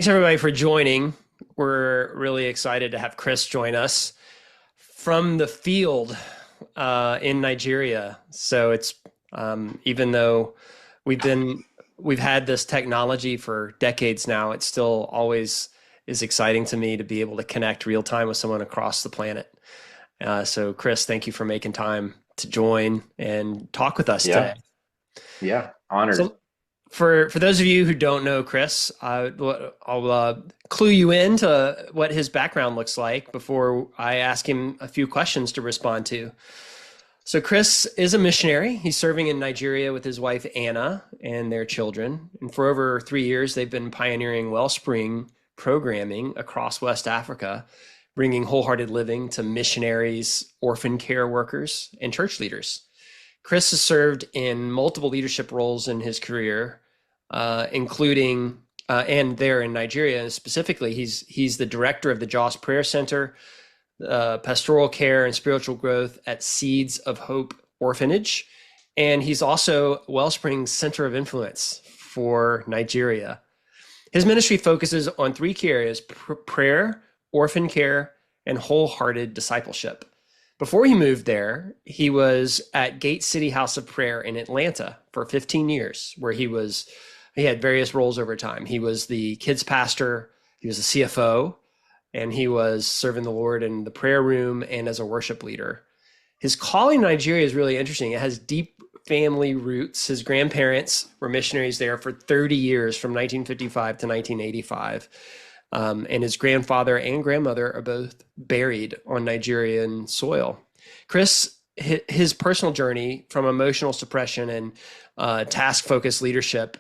Thanks everybody for joining. We're really excited to have Chris join us from the field in Nigeria. So it's even though we've been we've had this technology for decades now, it still always is exciting to me to be able to connect real time with someone across the planet. So Chris, thank you for making time to join and talk with us today. Yeah, yeah, honored. So for those of you who don't know Chris, I'll clue you into what his background looks like before I ask him a few questions to respond to. So Chris is a missionary. He's serving in Nigeria with his wife Anna and their children. And for over 3 years, they've been pioneering Wellspring programming across West Africa, bringing wholehearted living to missionaries, orphan care workers, and church leaders. Chris has served in multiple leadership roles in his career, including and there in Nigeria specifically. He's the director of the Joss Prayer Center, pastoral care and spiritual growth at Seeds of Hope Orphanage, and he's also Wellspring's Center of Influence for Nigeria. His ministry focuses on three key areas: prayer, orphan care, and wholehearted discipleship. Before he moved there, he was at Gate City House of Prayer in Atlanta for 15 years, where he had various roles over time. He was the kids pastor, he was a CFO, and he was serving the Lord in the prayer room and as a worship leader. His calling in Nigeria is really interesting. It has deep family roots. His grandparents were missionaries there for 30 years, from 1955 to 1985. And his grandfather and grandmother are both buried on Nigerian soil. Chris, his personal journey from emotional suppression and task focused leadership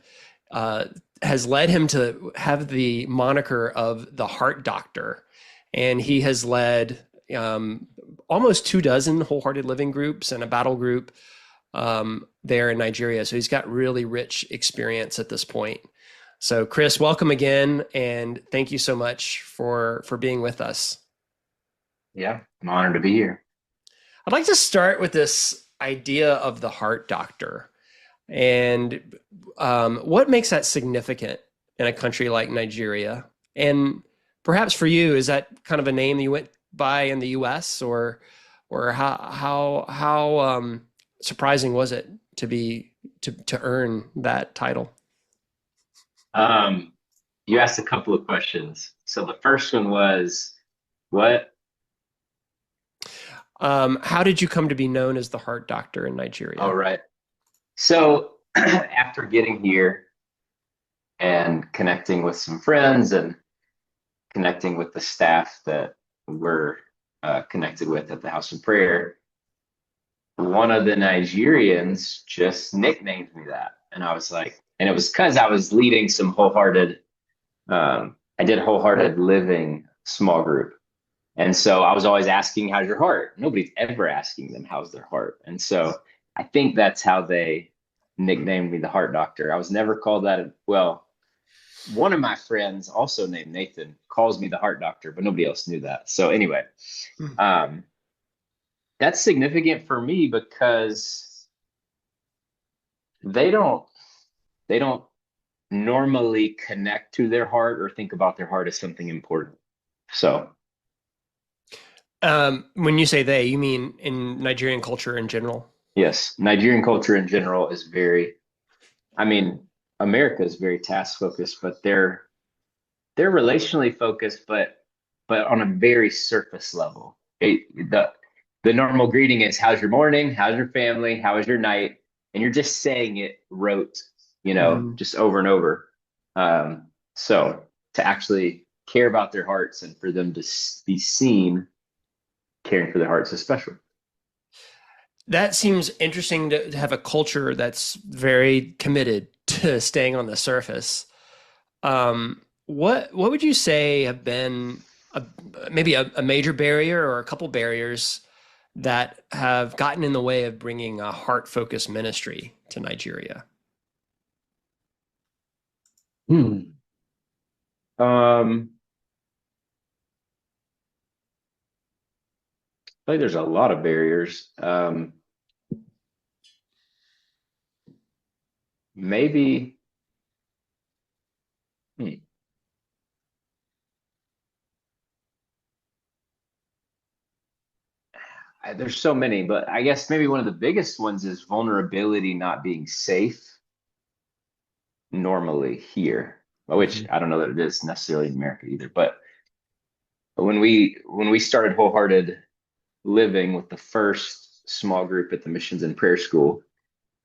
has led him to have the moniker of the Heart Doctor. And he has led almost 24 wholehearted living groups and a battle group there in Nigeria. So he's got really rich experience at this point. So Chris, welcome again, and thank you so much for being with us. Yeah, I'm honored to be here. I'd like to start with this idea of the heart doctor and what makes that significant in a country like Nigeria. And perhaps for you, is that kind of a name that you went by in the U.S. or how surprising was it to be to earn that title? Um, you asked a couple of questions. So the first one was, what? How did you come to be known as the heart doctor in All Nigeria? right. So after getting here and connecting with some friends and connecting with the staff that we're connected with at the House of Prayer, one of the Nigerians just nicknamed me that. And I was like, and it was because I was leading some I did wholehearted living small group. And so I was always asking, how's your heart? Nobody's ever asking them how's their heart. And so I think that's how they nicknamed me the heart doctor. I was never called that. Well, one of my friends, also named Nathan, calls me the heart doctor, but nobody else knew that. So anyway, Hmm. um, that's significant for me because they don't they don't normally connect to their heart or think about their heart as something important. So When you say they, you mean in Nigerian culture in general? yes, Nigerian culture in general is very, I mean, America is very task focused, but they're relationally focused, but on a very surface level. The normal greeting is how's your morning, how's your family, how was your night, and you're just saying it rote, Mhm. just over and over. So to actually care about their hearts and for them to be seen caring for their hearts is special. That seems interesting to have a culture that's very committed to staying on the surface. What would you say have been a, maybe a major barrier or a couple barriers that have gotten in the way of bringing a heart focused ministry to Nigeria? Hmm. I think there's a lot of barriers. Maybe, hmm, there's so many, but I guess maybe one of the biggest ones is vulnerability not being safe normally here, which Mhm. I don't know that it is necessarily in America either. But when we started Wholehearted living with the first small group at the Missions and Prayer School,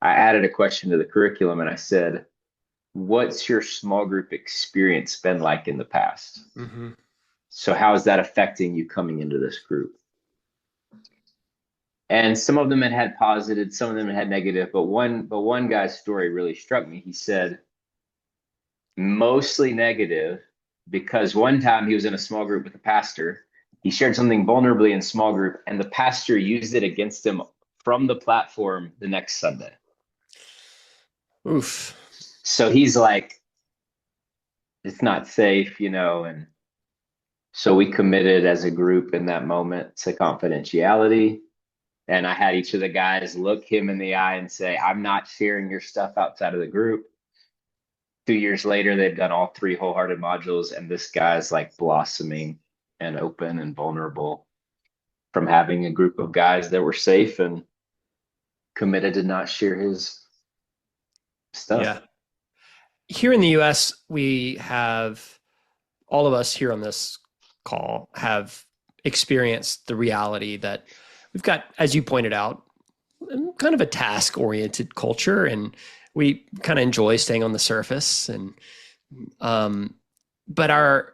I added a question to the curriculum and I said, "What's your small group experience been like in the past? Mhm. So how is that affecting you coming into this group?" And some of them had positive, some of them had negative, but one guy's story really struck me. He said mostly negative because one time he was in a small group with a pastor. He shared something vulnerably in small group, and the pastor used it against him from the platform the next Sunday. Oof. So he's like, it's not safe, and so we committed as a group in that moment to confidentiality. And I had each of the guys look him in the eye and say, "I'm not sharing your stuff outside of the group." 2 years later, they've done all three Wholehearted modules, and this guy's like blossoming and open and vulnerable from having a group of guys that were safe and committed to not share his Yeah. stuff. Here in the US, we have all of us here on this call have experienced the reality that we've got, as you pointed out, kind of a task oriented culture, and we kind of enjoy staying on the surface. And, um, but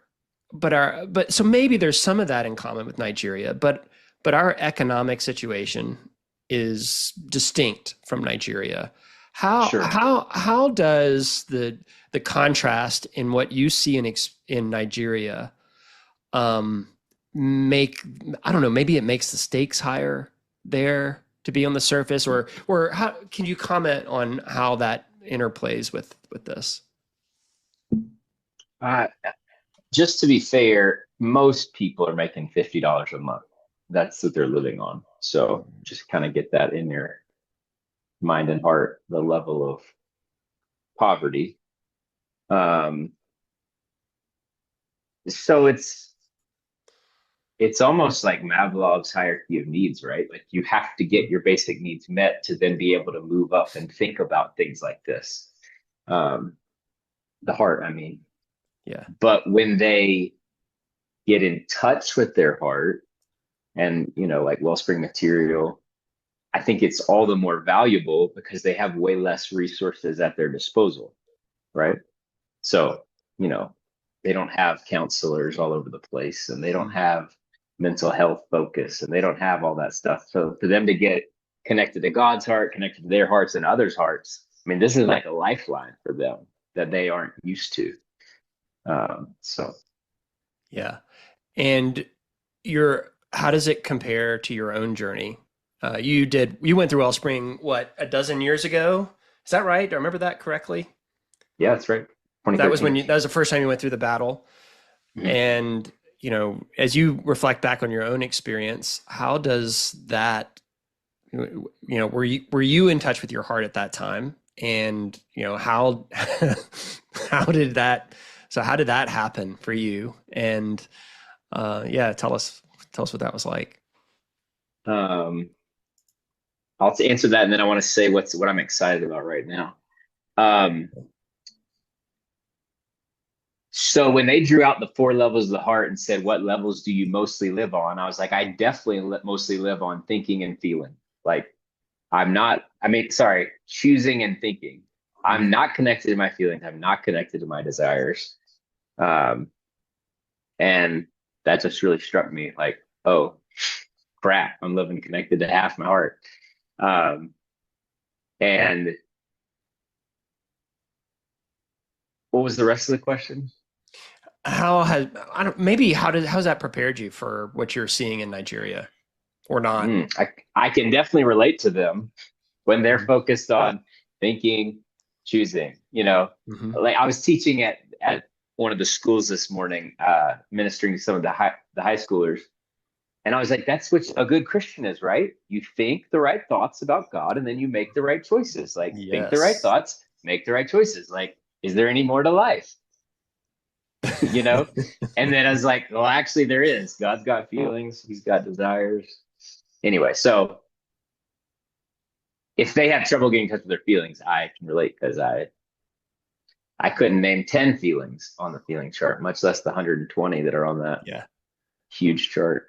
but so maybe there's some of that in common with Nigeria, but our economic situation is distinct from Nigeria. Sure. How does the contrast in what you see in Nigeria um, make, I don't know, maybe it makes the stakes higher there to be on the surface, or how can you comment on how that interplays with this? Uh, just to be fair, most people are making $50 a month. That's what they're living on. So just kind of get that in your mind and heart, the level of poverty. Um, so it's almost like Maslow's hierarchy of needs, right? Like you have to get your basic needs met to then be able to move up and think about things like this. Um, the heart, I mean. Yeah. But when they get in touch with their heart and, like Wellspring material, I think it's all the more valuable because they have way less resources at their disposal, right? So, you know, they don't have counselors all over the place and they don't have mental health focus and they don't have all that stuff. So for them to get connected to God's heart, connected to their hearts and others' hearts, I mean, this is like a lifeline for them that they aren't used to. So Yeah. And how does it compare to your own journey? You went through Wellspring, what, a dozen years ago? Is that right? Do I remember that correctly? yeah, that's right. 2013. That was the first time you went through the battle. Mhm. And, as you reflect back on your own experience, how does that, were you in touch with your heart at that time? And, how, how did that happen for you? And, yeah, tell us what that was like. Um, I'll answer that, and then I want to say what I'm excited about right now. Um, so when they drew out the four levels of the heart and said, "What levels do you mostly live on?" I was like, I definitely mostly live on thinking and feeling. Like I'm not. I mean, sorry, choosing and thinking. I'm Mhm. not connected to my feelings. I'm not connected to my desires. Um, and that just really struck me. Like, oh crap, I'm living connected to half my heart. Um, and what was the rest of the question? How has I don't maybe how's that prepared you for what you're seeing in Nigeria or not? I can definitely relate to them when they're Mhm. focused on thinking, choosing. Mhm. Like I was teaching at one of the schools this morning, ministering to some of the high schoolers, and I was like, "That's what a good Christian is, right? You think the right thoughts about God, and then you make the right choices. Like think the right Yes. thoughts, make the right choices. Like, is there any more to life? you know?" And then I was like, "Well, actually, there is. God's got feelings. He's got desires." Anyway, so if they have trouble getting in touch with their feelings, I can relate because I couldn't name 10 feelings on the feeling chart, much less the 120 that are on that Yeah. huge chart.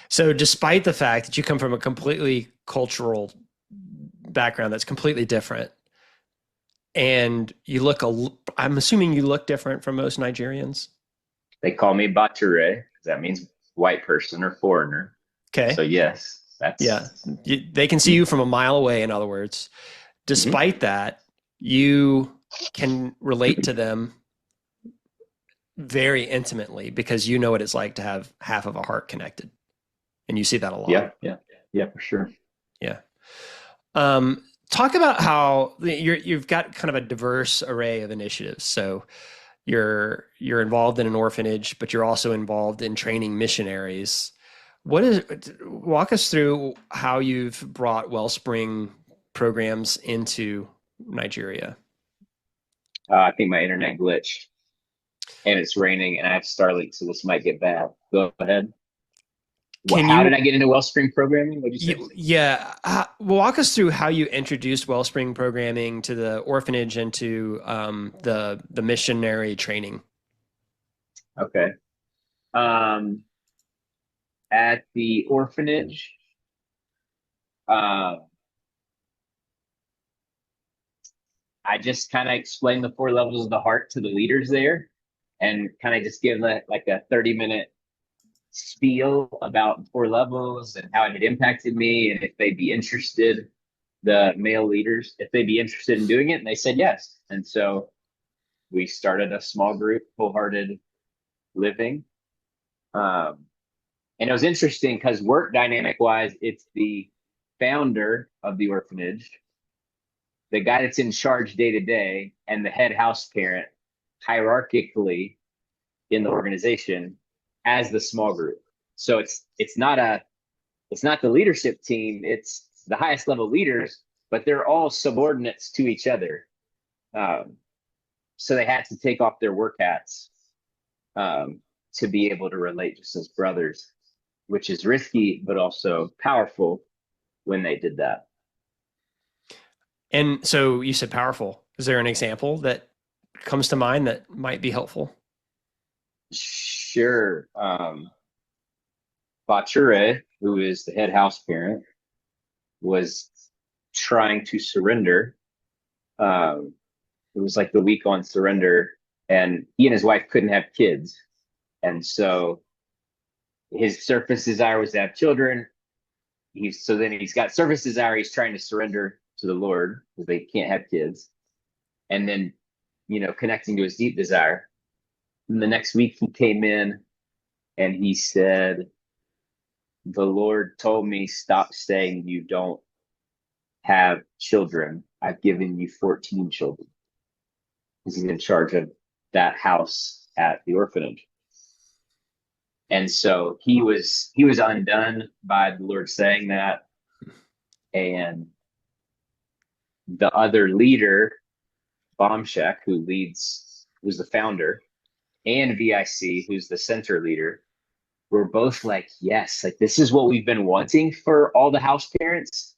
So despite the fact that you come from a completely cultural background that's completely different, and you look I'm assuming you look different from most Nigerians. They call me Bature, because that means white person or foreigner. So Okay. yes, Yeah. that's They can see you from a mile away, in other words. mhm. Despite that, you can relate to them very intimately because you know what it's like to have half of a heart connected. And you see that a lot. Yeah, yeah, yeah, for sure. Yeah. Talk about how you've got kind of a diverse array of initiatives. So you're involved in an orphanage, but you're also involved in training missionaries. What is Walk us through how you've brought Wellspring programs into Nigeria. I think my internet glitched and it's raining and I have Starlink, so this might get bad. Go ahead. Can How did you I get into Wellspring programming? What'd you say? yeah, walk us through how you introduced Wellspring programming to the orphanage and to the missionary training. Okay. Um, at the orphanage, uh, I just kind of explained the four levels of the heart to the leaders there and kind of just give like a 30-minute spiel about four levels and how it had impacted me and if they'd be interested, the male leaders, if they'd be interested in doing it. And they said yes. And so we started a small group, Wholehearted Living. Um, and it was interesting because work dynamic wise, it's the founder of the orphanage, the guy that's in charge day to day, and the head house parent hierarchically in the organization as the small group. So it's not the leadership team, it's the highest level leaders, but they're all subordinates to each other. Um, so they had to take off their work hats um, to be able to relate just as brothers, which is risky but also powerful when they did that. And so you said powerful. Is there an example that comes to mind that might be helpful? Sure. Bature, who is the head house parent, was trying to surrender. Um, it was like the week on surrender, and he and his wife couldn't have kids. And so his surface desire was to have children. He's got surface desire, he's trying to surrender to the Lord because they can't have kids. And then, connecting to his deep desire. And the next week he came in and he said, the Lord told me, stop saying you don't have children. I've given you 14 children. He's in charge of that house at the orphanage. And so he was undone by the Lord saying that. And the other leader, Bombshek, who's the founder, and VIC, who's the center leader, were both like, yes, like this is what we've been wanting for all the house parents.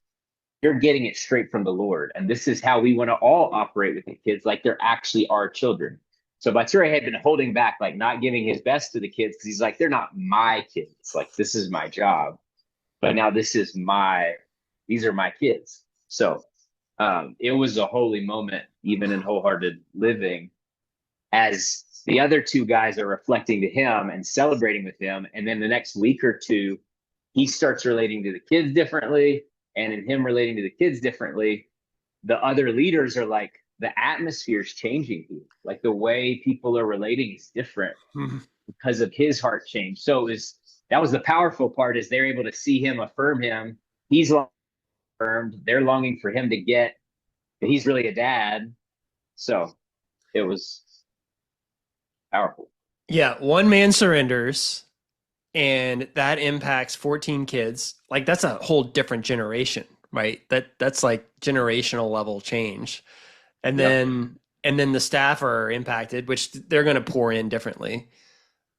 You're getting it straight from the Lord. And this is how we want to all operate with the kids, like they're actually our children. So Bature had been holding back, like not giving his best to the kids because he's like, they're not my kids. Like, this is my job. But now these are my kids. So it was a holy moment, even in Wholehearted Living, as the other two guys are reflecting to him and celebrating with him. And then the next week or two, he starts relating to the kids differently. And in him relating to the kids differently, the other leaders are like, the atmosphere is changing here. Like the way people are relating is different because of his heart change. So that was the powerful part, is they're able to see him, affirm him. He's affirmed. They're longing for him to get that he's really a dad. So it was powerful. Yeah, one man surrenders and that impacts 14 kids. Like that's a whole different generation, right? That's like generational level change. And Yeah. then the staff are impacted, which they're going to pour in differently.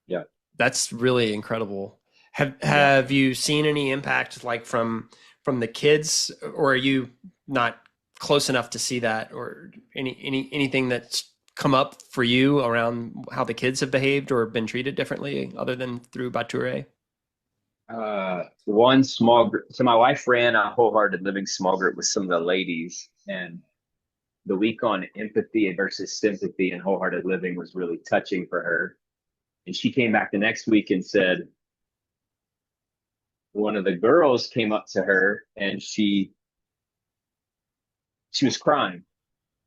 Yeah. That's really incredible. Yeah. Have you seen any impact like from the kids, or are you not close enough to see that, or anything that's come up for you around how the kids have behaved or been treated differently other than through Bature? One small group. So my wife ran a wholehearted living small group with some of the ladies, and the week on empathy versus sympathy and wholehearted living was really touching for her. And she came back the next week and said one of the girls came up to her and she was crying.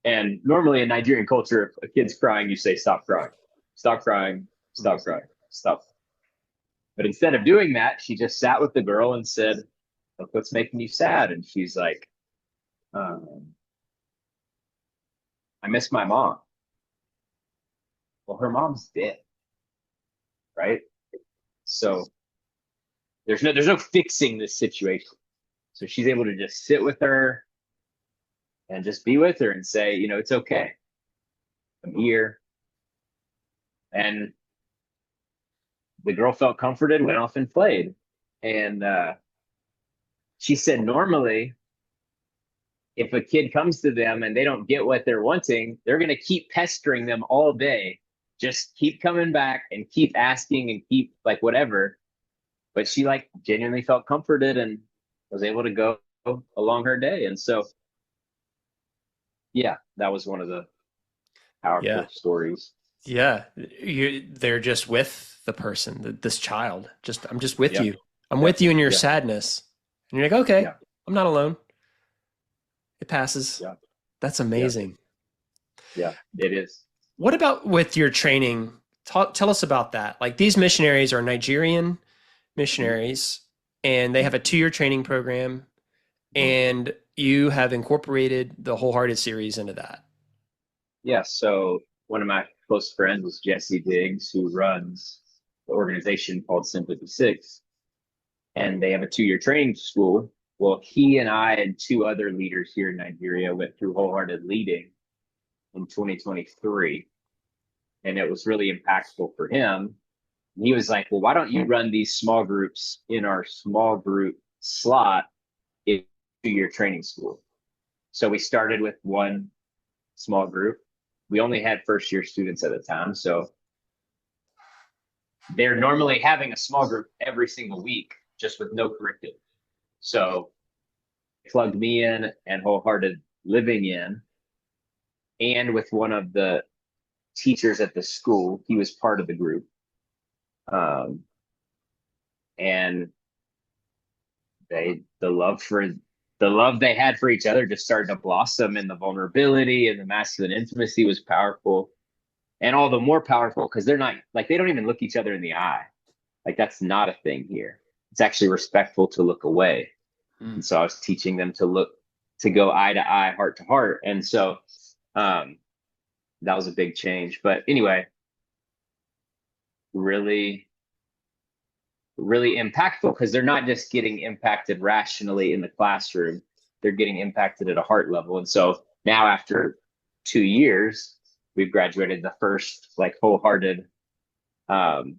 And normally in Nigerian culture, if a kid's crying, you say, stop crying, stop crying, stop crying, stop. But instead of doing that, she just sat with the girl and said, look, what's making you sad? And she's like, um, I miss my mom. Well, her mom's dead, right? So there's no fixing this situation. So she's able to just sit with her and just be with her and say, it's okay. I'm here. And the girl felt comforted, went off and played. And she said, normally, if a kid comes to them and they don't get what they're wanting, they're going to keep pestering them all day. Just keep coming back and keep asking and keep like whatever. But she like genuinely felt comforted and was able to go along her day. And so, yeah, that was one of the Yeah. powerful stories. Yeah. They're just with the person, this child. I'm just with Yeah, you. I'm yeah, with you in your yeah, sadness. And you're like, okay, yeah, I'm not alone. It passes. yeah, That's yeah, amazing. yeah. It is. What about with your training? Tell us about that. Like these missionaries are Nigerian missionaries and they have a 2-year training program, Mhm. and you have incorporated the Wholehearted series into that. Yeah. So one of my close friends was Jesse Diggs, who runs the organization called Sympathy Six, and they have a 2-year training school. Well, he and I and two other leaders here in Nigeria went through Wholehearted Leading in 2023, and it was really impactful for him. And he was like, "Well, why don't you run these small groups in our small group slot in 2-year training school?" So we started with one small group. We only had first year students at the time, so they're normally having a small group every single week, just with no curriculum. So plugged me in and Wholehearted Living in, and with one of the teachers at the school, he was part of the group. Um, and the love they had for each other just started to blossom, and the vulnerability and the masculine intimacy was powerful, and all the more powerful because they're not like they don't even look each other in the eye. Like that's not a thing here. It's actually respectful to look away. Mm. And so I was teaching them to go eye to eye, heart to heart. And so um, that was a big change. But anyway, really, really impactful because they're not just getting impacted rationally in the classroom, they're getting impacted at a heart level. And so now after 2 years, we've graduated the first like wholehearted um,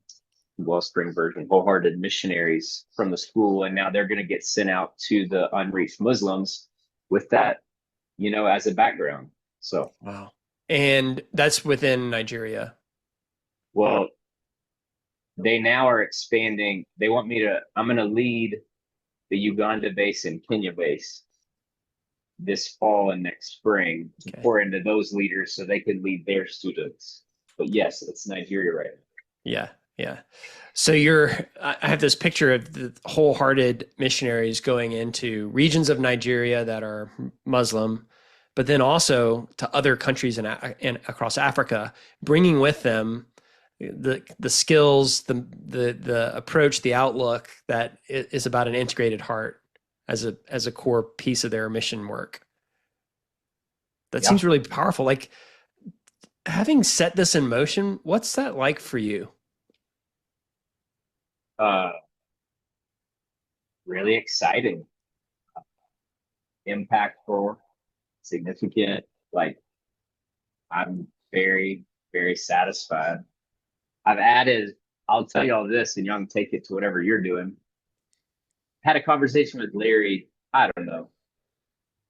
Wellspring version, wholehearted missionaries from the school. And now they're going to get sent out to the unreached Muslims with that, as a background. So, Wow. And that's within Nigeria. well, they now are expanding. I'm going to lead the Uganda base and Kenya base this fall and next spring to Okay. pour into those leaders so they can lead their students. But yes, it's Nigeria right now. Yeah. Yeah. So I have this picture of the Wholehearted missionaries going into regions of Nigeria that are Muslim, but then also to other countries in across Africa, bringing with them the skills, the approach, the outlook that is about an integrated heart as a core piece of their mission work. That Yeah. seems really powerful. Like having set this in motion, what's that like for you? Uh, really exciting, impactful, significant. Like I'm very, very satisfied. I've added I'll tell you all this and y'all can take it to whatever you're doing. Had a conversation with Larry, I don't know,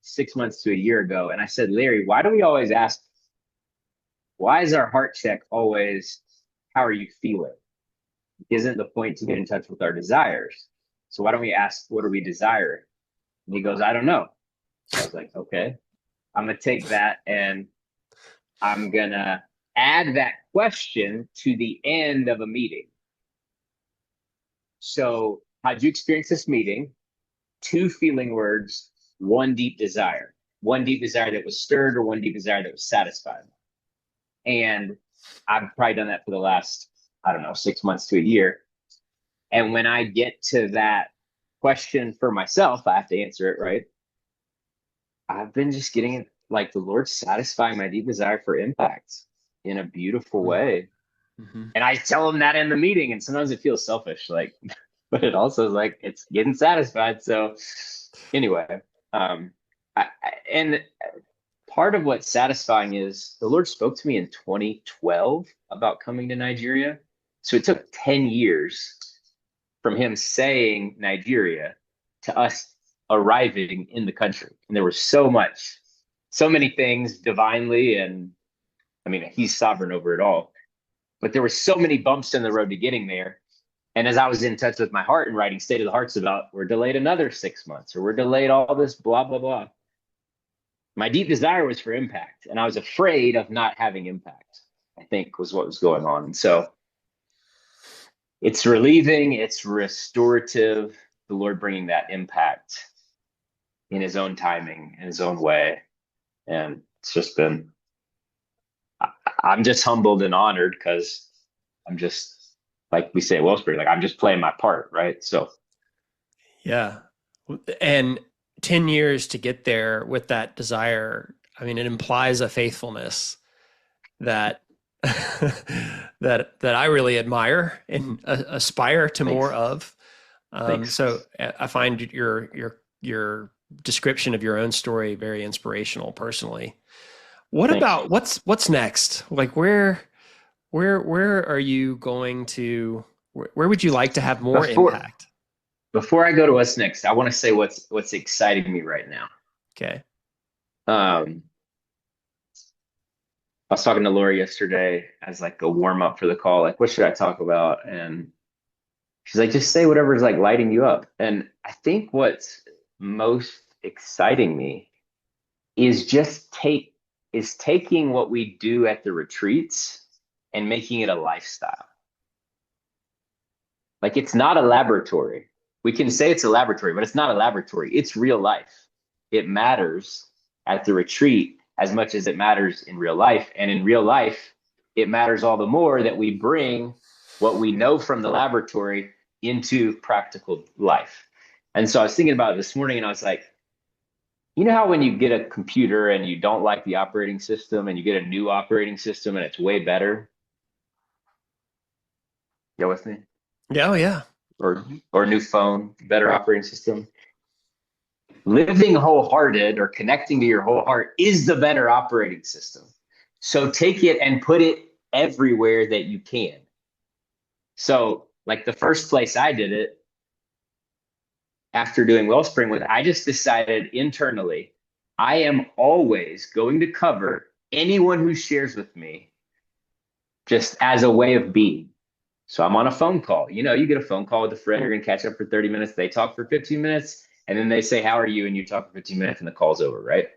6 months to a year ago. And I said, Larry, why do we always ask, why is our heart check always, how are you feeling? Isn't the point to get in touch with our desires? So why don't we ask, what are we desiring? And he goes, I don't know. I was like, okay, I'm going to take that and I'm going to add that question to the end of a meeting. So how'd you experience this meeting? 2 feeling words, 1 deep desire. 1 deep desire that was stirred or 1 deep desire that was satisfied. And I've probably done that for the last, I don't know, 6 months to a year. And when I get to that question for myself, I have to answer it right. I've been just getting it, like the Lord satisfying my deep desire for impact in a beautiful way. Mm-hmm. And I tell him that in the meeting, and sometimes it feels selfish, like, but it also is like, it's getting satisfied. So anyway, and part of what's satisfying is the Lord spoke to me in 2012 about coming to Nigeria. So it took 10 years from him saying Nigeria to us arriving in the country. And there was so many things divinely. And I mean, he's sovereign over it all, but there were so many bumps in the road to getting there. And as I was in touch with my heart and writing State of the Hearts about, we're delayed another 6 months, or we're delayed all this, blah, blah, blah. My deep desire was for impact. And I was afraid of not having impact, I think was what was going on. And so it's relieving, it's restorative, the Lord bringing that impact in his own timing, in his own way. And it's just been, I'm just humbled and honored because I'm just, like we say at Wellspring, like I'm just playing my part, right? So. Yeah. And 10 years to get there with that desire, I mean, it implies a faithfulness that that I really admire and aspire to more of. So I find your description of your own story very inspirational personally. What about what's next? Like where are you going to, where would you like to have more impact? Before I go to what's next, I want to say what's exciting me right now. Okay. I was talking to Lori yesterday as like a warm up for the call. Like, what should I talk about? And she's like, just say whatever's like lighting you up. And I think what's most exciting me is taking what we do at the retreats and making it a lifestyle. Like, it's not a laboratory. We can say it's a laboratory, but it's not a laboratory. It's real life. It matters at the retreat as much as it matters in real life. And in real life, it matters all the more that we bring what we know from the laboratory into practical life. And so I was thinking about it this morning and I was like, you know how when you get a computer and you don't like the operating system and you get a new operating system and it's way better? You with me? Yeah, yeah. Or a new phone, better operating system. Living wholehearted or connecting to your whole heart is the better operating system. So take it and put it everywhere that you can. So like the first place I did it after doing Wellspring was I just decided internally, I am always going to cover anyone who shares with me just as a way of being. So I'm on a phone call. You know, you get a phone call with a friend, you're going to catch up for 30 minutes. They talk for 15 minutes. And then they say, how are you? And you talk for 15 minutes and the call's over, right?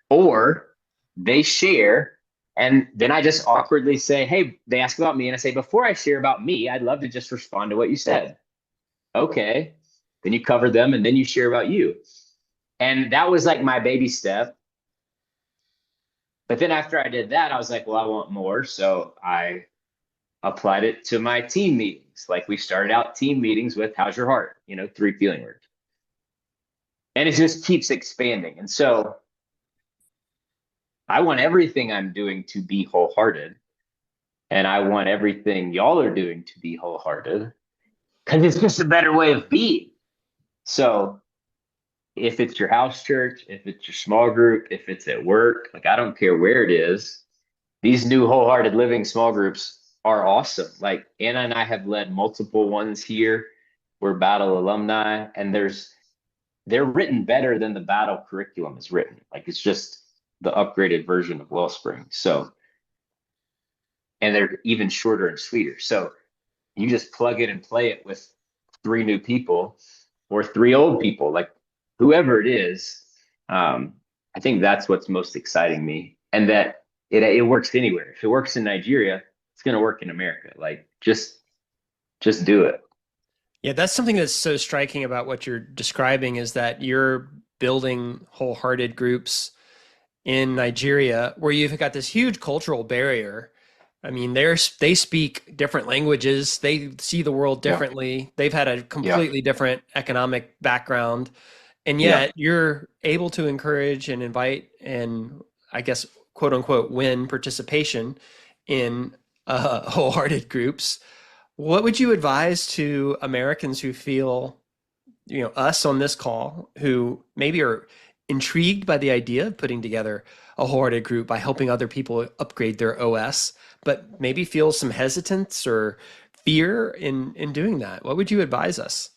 Or they share and then I just awkwardly say, hey, they ask about me. And I say, before I share about me, I'd love to just respond to what you said. Okay. Then you cover them and then you share about you. And that was like my baby step. But then after I did that, I was like, well, I want more. So I applied it to my team meetings. Like we started out team meetings with how's your heart? 3 feeling words. And it just keeps expanding. And so I want everything I'm doing to be wholehearted. And I want everything y'all are doing to be wholehearted because it's just a better way of being. So if it's your house church, if it's your small group, if it's at work, like I don't care where it is, these new wholehearted living small groups are awesome. Like Anna and I have led multiple ones here. We're Battle alumni, and they're written better than the Battle curriculum is written. Like it's just the upgraded version of Wellspring. So, and they're even shorter and sweeter. So you just plug it and play it with three new people or three old people, like whoever it is. I think that's what's most exciting me, and that it works anywhere. If it works in Nigeria, it's going to work in America. Like just do it. Yeah, that's something that's so striking about what you're describing is that you're building wholehearted groups in Nigeria where you've got this huge cultural barrier. I mean, they speak different languages, they see the world Yeah. differently, they've had a Yeah. completely different economic background, and Yeah. yet you're able to encourage and invite and I guess quote unquote win participation in wholehearted groups. What would you advise to Americans who feel, us on this call, who maybe are intrigued by the idea of putting together a wholehearted group by helping other people upgrade their OS, but maybe feel some hesitance or fear in doing that? What would you advise us?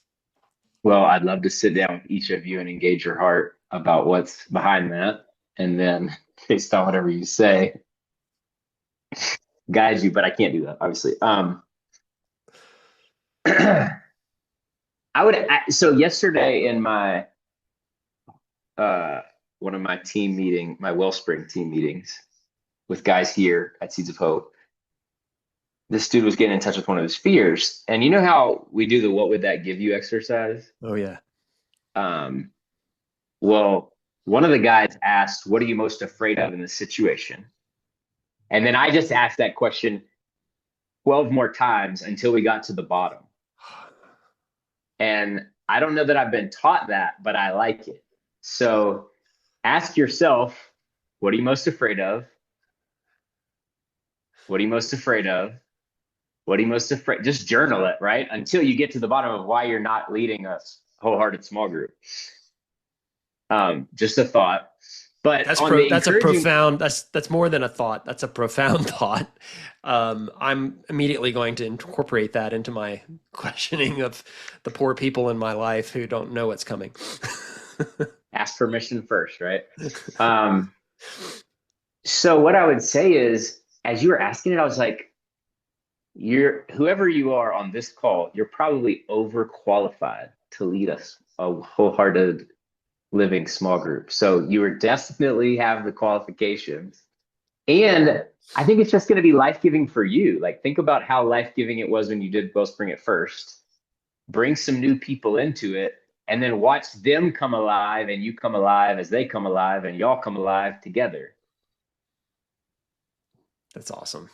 Well, I'd love to sit down with each of you and engage your heart about what's behind that. And then, based on whatever you say, guide you, but I can't do that, obviously. So yesterday in my, uh, one of my my Wellspring team meetings with guys here at Seeds of Hope, this dude was getting in touch with one of his fears. And you know how we do the what would that give you exercise? Oh, yeah. Um, well, one of the guys asked, what are you most afraid of in this situation? And then I just asked that question 12 more times until we got to the bottom. And I don't know that I've been taught that, but I like it. So ask yourself, what are you most afraid of? What are you most afraid of? What are you most afraid? Just journal it, right? Until you get to the bottom of why you're not leading a wholehearted small group. Just a thought. But on the That's a encouraging, profound, that's more than a thought. That's a profound thought. I'm immediately going to incorporate that into my questioning of the poor people in my life who don't know what's coming. ask permission first, right? Um, so what I would say is, as you were asking it, I was like, you're whoever you are on this call, you're probably overqualified to lead us a wholehearted living small group. So you are definitely have the qualifications. And I think it's just going to be life-giving for you. Like think about how life-giving it was when you did Wellspring at first. Bring some new people into it and then watch them come alive and you come alive as they come alive and y'all come alive together. That's awesome.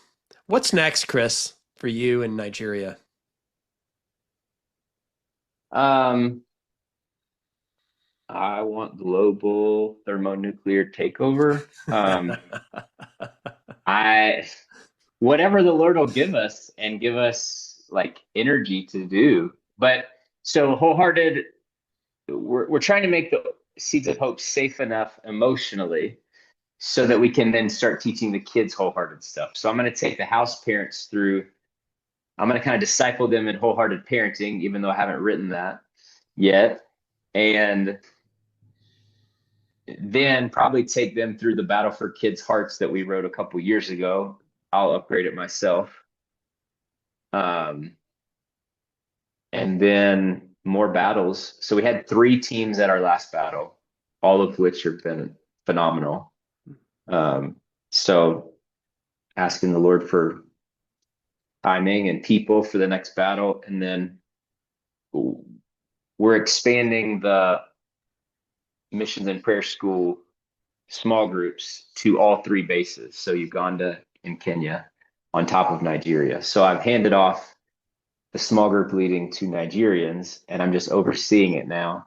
What's next, Chris, for you in Nigeria? Um, I want global thermonuclear takeover. I whatever the Lord will give us and give us like energy to do. But so wholehearted, we're trying to make the Seeds of Hope safe enough emotionally so that we can then start teaching the kids wholehearted stuff. So I'm going to take the house parents through. I'm going to kind of disciple them in wholehearted parenting, even though I haven't written that yet. And then probably take them through the Battle for Kids' Hearts that we wrote a couple years ago. I'll upgrade it myself. Um, and then more battles. So we had 3 teams at our last battle, all of which have been phenomenal. So asking the Lord for timing and people for the next battle. And then we're expanding the missions and prayer school small groups to all 3 bases. So Uganda and Kenya on top of Nigeria. So I've handed off the small group leading to Nigerians and I'm just overseeing it now.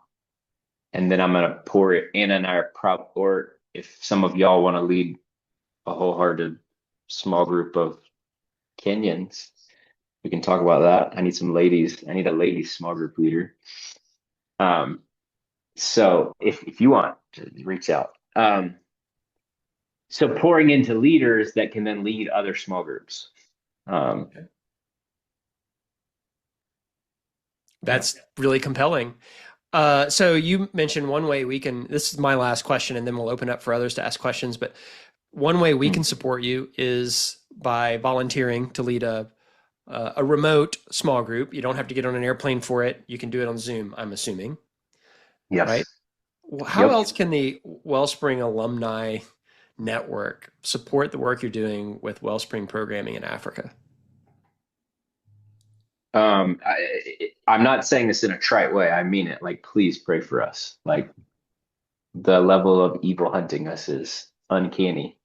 And then I'm going to pour it. Anna and I are or if some of y'all want to lead a wholehearted small group of Kenyans, we can talk about that. I need some ladies. I need a ladies small group leader. So if you want to reach out. So pouring into leaders that can then lead other small groups. Um, That's really compelling. So you mentioned one way we can, this is my last question, and then we'll open up for others to ask questions. But one way we yeah. can support you is by volunteering to lead a remote small group. You don't have to get on an airplane for it. You can do it on Zoom, I'm assuming, right? Yes. How Yep. else can the Wellspring alumni network support the work you're doing with Wellspring programming in Africa? I'm not saying this in a trite way. I mean it. Like, please pray for us. Like, the level of evil hunting us is uncanny.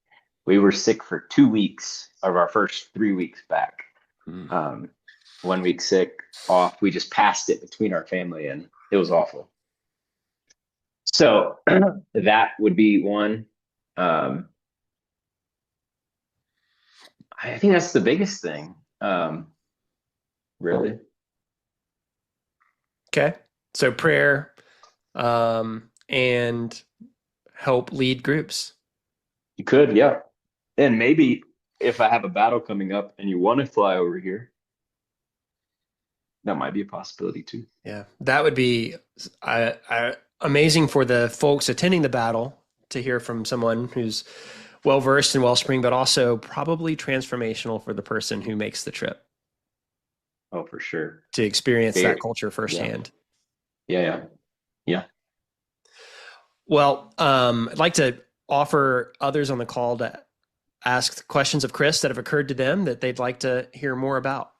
We were sick for 2 weeks of our first 3 weeks back. Hmm. 1 week sick, off. We just passed it between our family, and it was awful. So that would be one. Um, I think that's the biggest thing, really. Okay. So prayer, and help lead groups. You could, yeah. And maybe if I have a battle coming up and you want to fly over here, that might be a possibility too. Yeah, that would be amazing for the folks attending the battle to hear from someone who's well versed in Wellspring, but also probably transformational for the person who makes the trip Oh, for sure. to experience that Very, culture yeah, firsthand. yeah. Yeah. Well, I'd like to offer others on the call to ask questions of Chris that have occurred to them that they'd like to hear more about.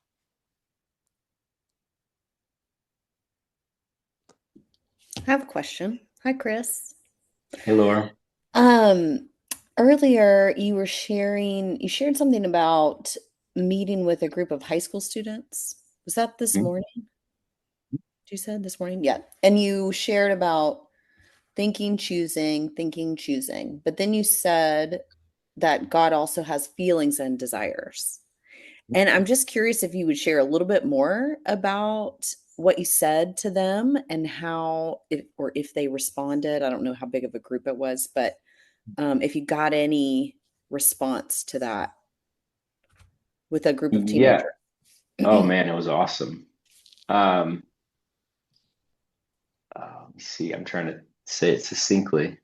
I have a question. Hi, Chris. Hey, Laura. Um, Earlier you shared something about meeting with a group of high school students. Was that this Mhm. morning? You said this morning? Yeah. And you shared about thinking, choosing. But then you said that God also has feelings and desires. And I'm just curious if you would share a little bit more about what you said to them and how, if they responded. I don't know how big of a group it was, but if you got any response to that with a group of Yeah. teenagers. Oh man, it was awesome. Um, let me see. I'm trying to say it succinctly.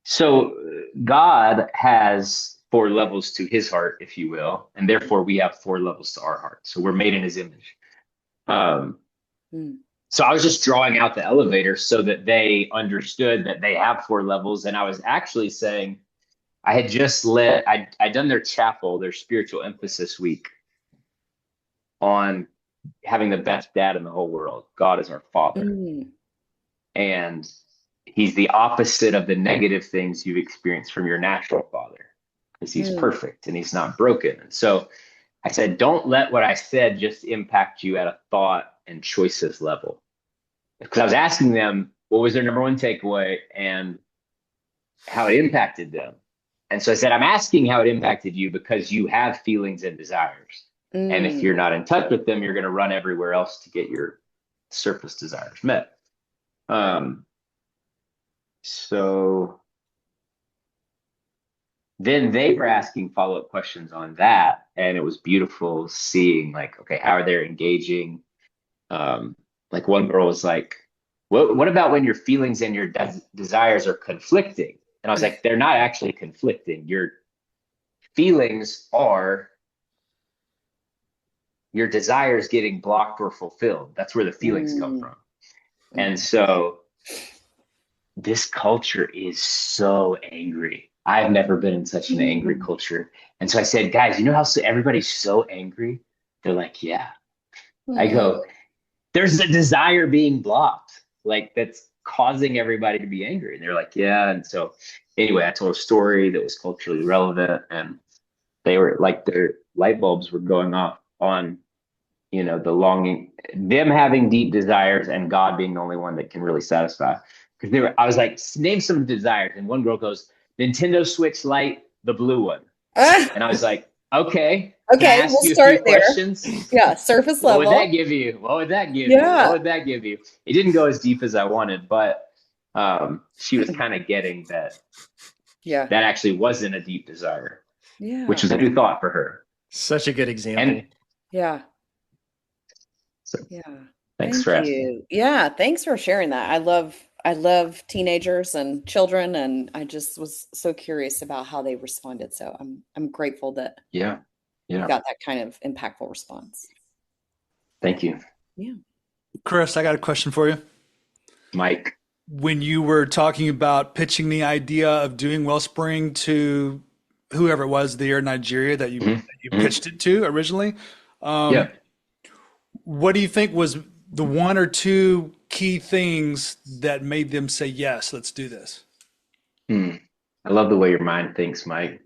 So God has 4 levels to his heart, if you will, and therefore we have 4 levels to our heart. So we're made in his image. Um, Mm. so I was just drawing out the elevator so that they understood that they have 4 levels. And I was actually saying I had just I'd done their chapel, their spiritual emphasis week on having the best dad in the whole world. God is our father. Mm. And he's the opposite of the negative things you've experienced from your natural father because he's Mm. perfect and he's not broken. And so I said, don't let what I said just impact you at a thought and choices level. Because I was asking them what was their number one takeaway and how it impacted them. And so I said, I'm asking how it impacted you because you have feelings and desires. And if Mm. you're not in touch with them, you're going to run everywhere else to get your surface desires met. So then they were asking follow-up questions on that. And it was beautiful seeing like, okay, how are they engaging? Like one girl was like, what about when your feelings and your desires are conflicting? And I was like, they're not actually conflicting. Your feelings are your desires getting blocked or fulfilled. That's where the feelings come Mm. from. And so this culture is so angry. I've never been in such an angry culture. And so I said, guys, you know how everybody's so angry? They're like, yeah. I Mm. go, there's a desire being blocked, like that's causing everybody to be angry. And they're like, yeah. And so anyway, I told a story that was culturally relevant, and they were like, their light bulbs were going off on, the longing, them having deep desires and God being the only one that can really satisfy. Because I was like, name some desires. And one girl goes, Nintendo Switch Lite, the blue one. And I was like, okay, can I Okay, ask we'll you a few start there. questions? Yeah, surface What would that level. give you? What would that give you? Yeah. What would that give you? It didn't go as deep as I wanted, but she was kind of getting that Yeah. that actually wasn't a deep desire, which Yeah. was a new thought for her. Such a good example. And Yeah. so Yeah. thanks Thank for asking. you. Yeah, thanks for sharing that. I love teenagers and children, and I just was so curious about how they responded. So I'm grateful that Yeah. you Yeah. got that kind of impactful response. Thank you, Yeah. Chris, I got a question for you. Mike. When you were talking about pitching the idea of doing Wellspring to whoever it was there in Nigeria that you Mhm. Mhm. pitched it to originally, Yeah. what do you think was the one or two key things that made them say, yes, let's do this? Hmm. I love the way your mind thinks, Mike.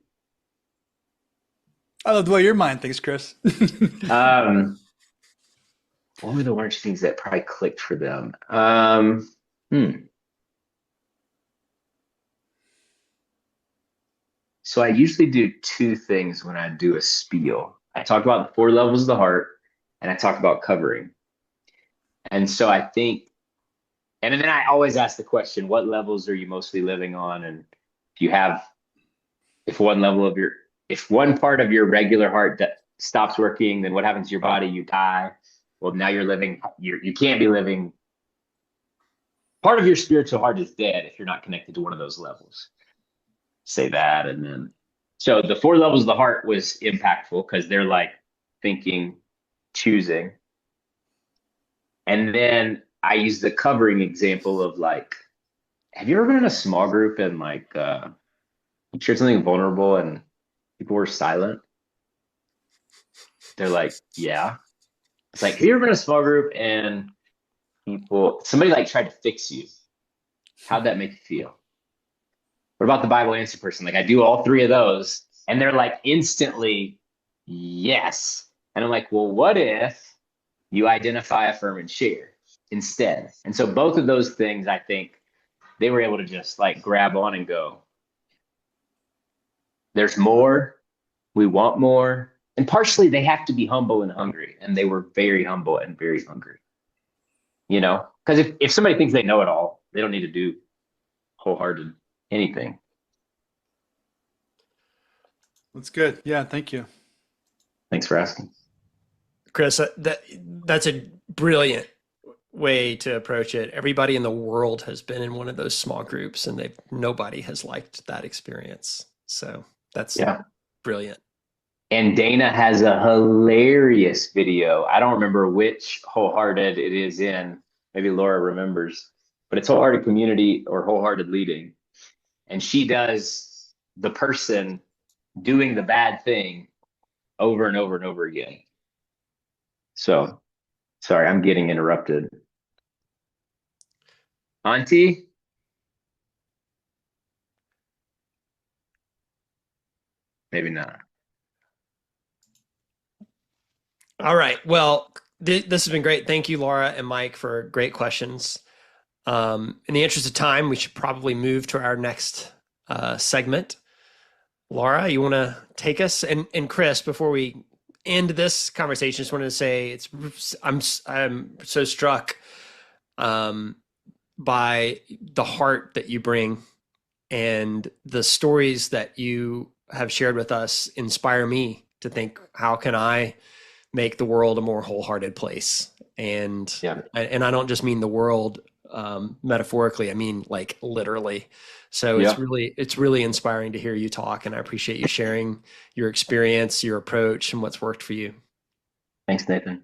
I love the way your mind thinks, Chris. Um, what were the one or two things that probably clicked for them? Hmm. So I usually do two things when I do a spiel. I talk about the four levels of the heart, and I talk about covering. And so I think, and then I always ask the question, what levels are you mostly living on? And if you have, if one level of your, if one part of your regular heart that stops working, then what happens to your body? You die. Well, now you're living, you can't be living. Part of your spiritual heart is dead if you're not connected to one of those levels. Say that. And then, so the four levels of the heart was impactful because they're like thinking, choosing. And then I use the covering example of like, have you ever been in a small group and like you shared something vulnerable and people were silent? They're like, yeah. It's like, have you ever been in a small group and somebody like tried to fix you? How'd that make you feel? What about the Bible answer person? Like, I do all three of those, and they're like instantly, yes. And I'm like, well, what if you identify, affirm, and share instead? And so both of those things, I think they were able to just like grab on and go, there's more, we want more. And partially they have to be humble and hungry. And they were very humble and very hungry, you know? Because if somebody thinks they know it all, they don't need to do wholehearted anything. That's good. Yeah, thank you. Thanks for asking. Chris, that's a brilliant way to approach it. Everybody in the world has been in one of those small groups, and nobody has liked that experience. So that's brilliant. And Dana has a hilarious video. I don't remember which Wholehearted it is in. Maybe Laura remembers, but it's Wholehearted Community or Wholehearted Leading. And she does the person doing the bad thing over and over and over again. So, sorry, I'm getting interrupted. Auntie? Maybe not. All right. Well, this has been great. Thank you, Laura and Mike, for great questions. In the interest of time, we should probably move to our next segment. Laura, you want to take us? And Chris, before we end this conversation, just wanted to say I'm so struck by the heart that you bring, and the stories that you have shared with us inspire me to think, how can I make the world a more wholehearted place? And I don't just mean the world metaphorically, I mean like literally. So it's really inspiring to hear you talk, and I appreciate you sharing your experience, your approach, and what's worked for you. Thanks, Nathan.